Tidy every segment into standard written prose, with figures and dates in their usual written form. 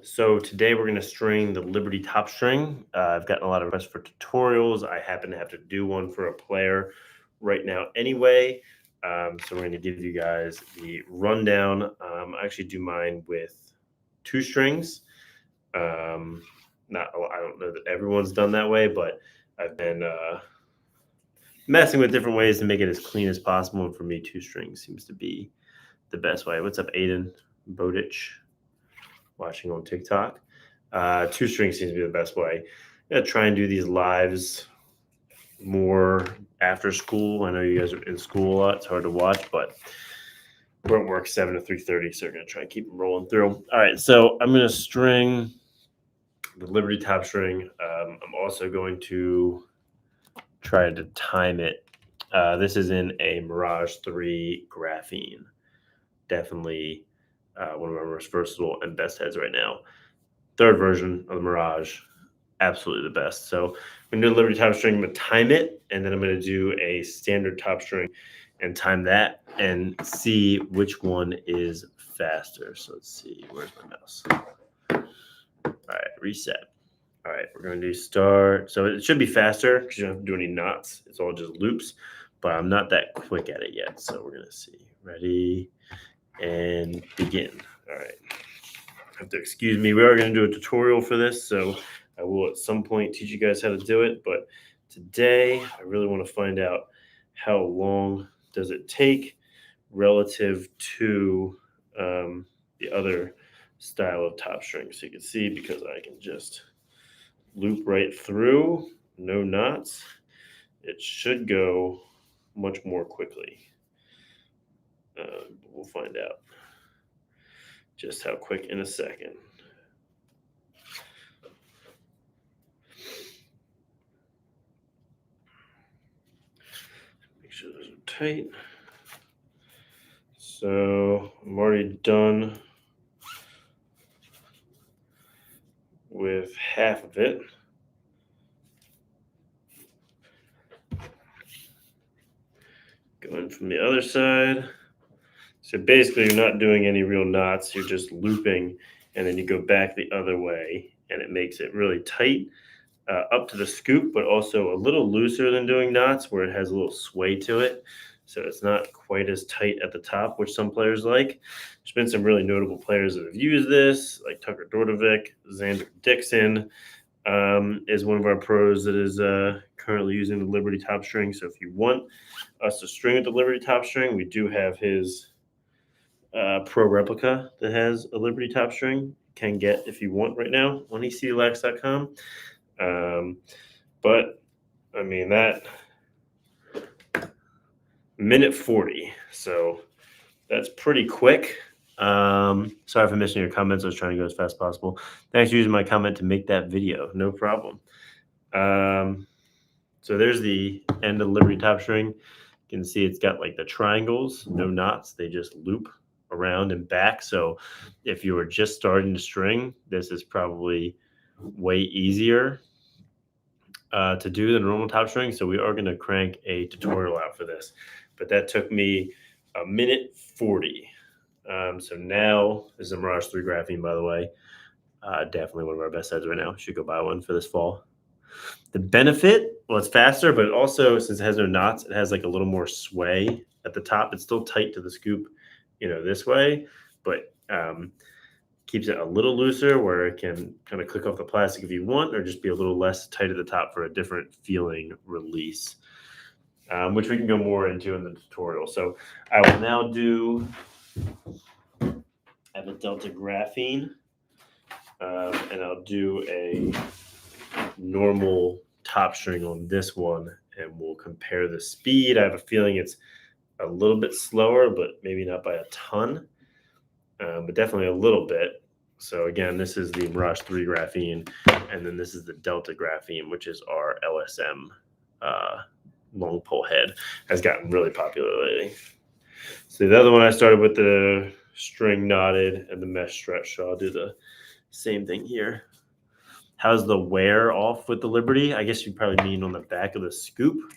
So today we're going to string the Liberty top string. I've gotten a lot of requests for tutorials. I happen to have to do one for a player right now anyway. So we're going to give you guys the rundown. I actually do mine with 2 strings. I don't know that everyone's done that way, but I've been messing with different ways to make it as clean as possible. And for me, 2 strings seems to be the best way. What's up, Aiden Bowditch? Watching on TikTok. 2 strings seems to be the best way. I'm gonna try and do these lives more after school. I know you guys are in school a lot. It's hard to watch, but we're at work 7 to 3:30, so we're gonna try and keep them rolling through. All right, so I'm gonna string the Liberty top string. I'm also going to try to time it. This is in a Mirage 3 graphene. Definitely one of our most versatile and best heads right now. 3rd version of the Mirage, absolutely the best. So I'm going to do a Liberty top string, I'm going to time it, and then I'm going to do a standard top string and time that and see which one is faster. So let's see, where's my mouse? All right, reset. All right, we're going to do start. So it should be faster because you don't have to do any knots. It's all just loops, but I'm not that quick at it yet. So we're going to see. Ready and begin. All right. Have to excuse me. We are going to do a tutorial for this, so I will at some point teach you guys how to do it. But today, I really want to find out how long does it take relative to the other style of top string. So you can see, because I can just loop right through, no knots, it should go much more quickly. We'll find out just how quick in a second. Make sure those are tight. So I'm already done with half of it. Going from the other side. So basically you're not doing any real knots, you're just looping, and then you go back the other way, and it makes it really tight up to the scoop, but also a little looser than doing knots, where it has a little sway to it. So it's not quite as tight at the top, which some players like. There's been some really notable players that have used this, like Tucker Dordovic. Xander Dixon is one of our pros that is currently using the Liberty top string. So if you want us to string with the Liberty top string, we do have his pro replica that has a Liberty top string. Can get if you want right now on eclax.com. But I mean, that minute 40, so that's pretty quick. Sorry for missing your comments. I was trying to go as fast as possible. Thanks for using my comment to make that video. No problem. So there's the end of the Liberty top string. You can see it's got like the triangles, no knots. They just loop around and back. So if you were just starting to string, this is probably way easier to do than normal top string. So we are going to crank a tutorial out for this, but that took me a minute 40. So now this is a Mirage 3 graphene, by the way. Definitely one of our best heads right now. Should go buy one for this fall. The benefit, well, it's faster, but also since it has no knots, it has like a little more sway at the top. It's still tight to the scoop, this way, but keeps it a little looser where it can kind of click off the plastic if you want, or just be a little less tight at the top for a different feeling release, which we can go more into in the tutorial. So I will now do, I have a Delta graphene, and I'll do a normal top string on this one, and we'll compare the speed. I have a feeling it's a little bit slower, but maybe not by a ton, but definitely a little bit. So again, this is the Mirage 3 graphene, and then this is the Delta graphene, which is our LSM long pole head. Has gotten really popular lately. So the other one I started with the string knotted and the mesh stretch, so I'll do the same thing here. How's the wear off with the Liberty? I guess you probably mean on the back of the scoop.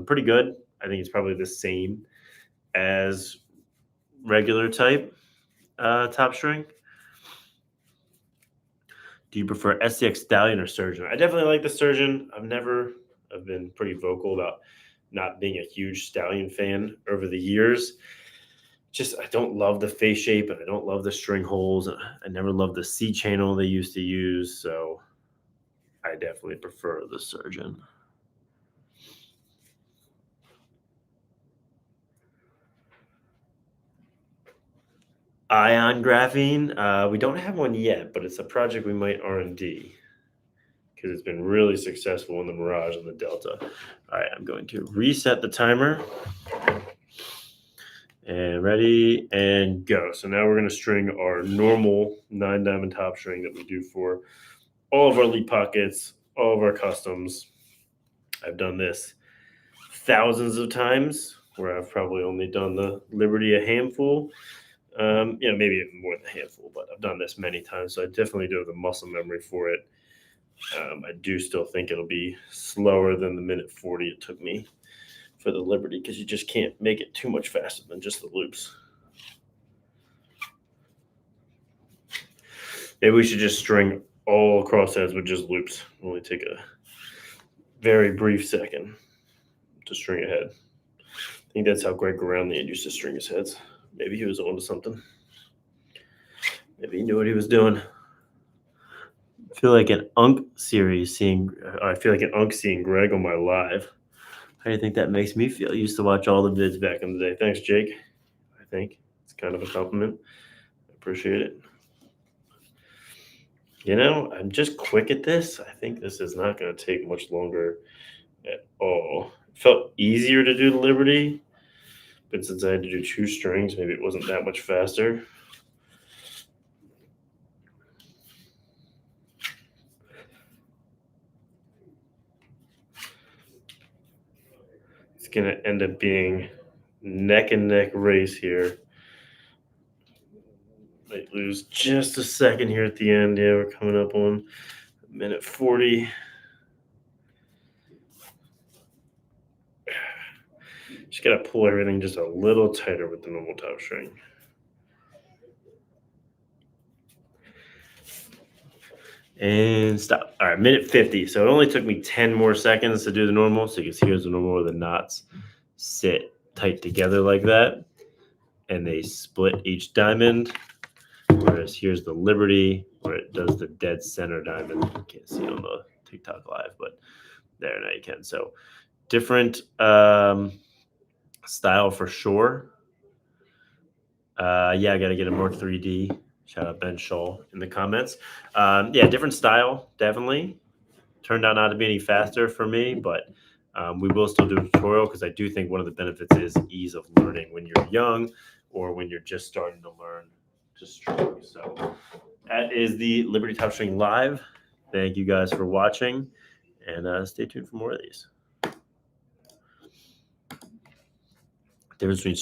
Pretty good. I think it's probably the same as regular type top string. Do you prefer SCX Stallion or Surgeon? I definitely like the Surgeon. I've been pretty vocal about not being a huge Stallion fan over the years. Just I don't love the face shape and I don't love the string holes. I never loved the C channel they used to use, so I definitely prefer the Surgeon. Ion graphene. We don't have one yet, but it's a project we might R&D because it's been really successful in the Mirage and the Delta. All right, I'm going to reset the timer. And ready and go. So now we're going to string our normal 9-diamond top string that we do for all of our lead pockets, all of our customs. I've done this thousands of times, where I've probably only done the Liberty a handful. Maybe even more than a handful, but I've done this many times, so I definitely do have the muscle memory for it. I do still think it'll be slower than the minute 40 it took me for the Liberty, because you just can't make it too much faster than just the loops. Maybe we should just string all crossheads with just loops. Only take a very brief second to string a head. I think that's how Greg Groundland used to string his heads. Maybe he was onto something. Maybe he knew what he was doing. I feel like an Unk series seeing Greg on my live. How do you think that makes me feel? I used to watch all the vids back in the day. Thanks, Jake. I think it's kind of a compliment. I appreciate it. I'm just quick at this. I think this is not going to take much longer at all. It felt easier to do the Liberty, but since I had to do 2 strings, maybe it wasn't that much faster. It's going to end up being neck and neck race here. Might lose just a second here at the end. Yeah, we're coming up on minute 40. Just got to pull everything just a little tighter with the normal top string. And stop. All right, minute 50. So it only took me 10 more seconds to do the normal. So you can see here's the normal where the knots sit tight together like that. And they split each diamond. Whereas here's the Liberty where it does the dead center diamond. You can't see it on the TikTok live, but there, now you can. So different style for sure. I got to get a more 3D. Shout out Ben Shaw in the comments. Different style, definitely. Turned out not to be any faster for me, but we will still do a tutorial because I do think one of the benefits is ease of learning when you're young or when you're just starting to learn to string. So that is the Liberty Top String Live. Thank you guys for watching, and stay tuned for more of these. Difference between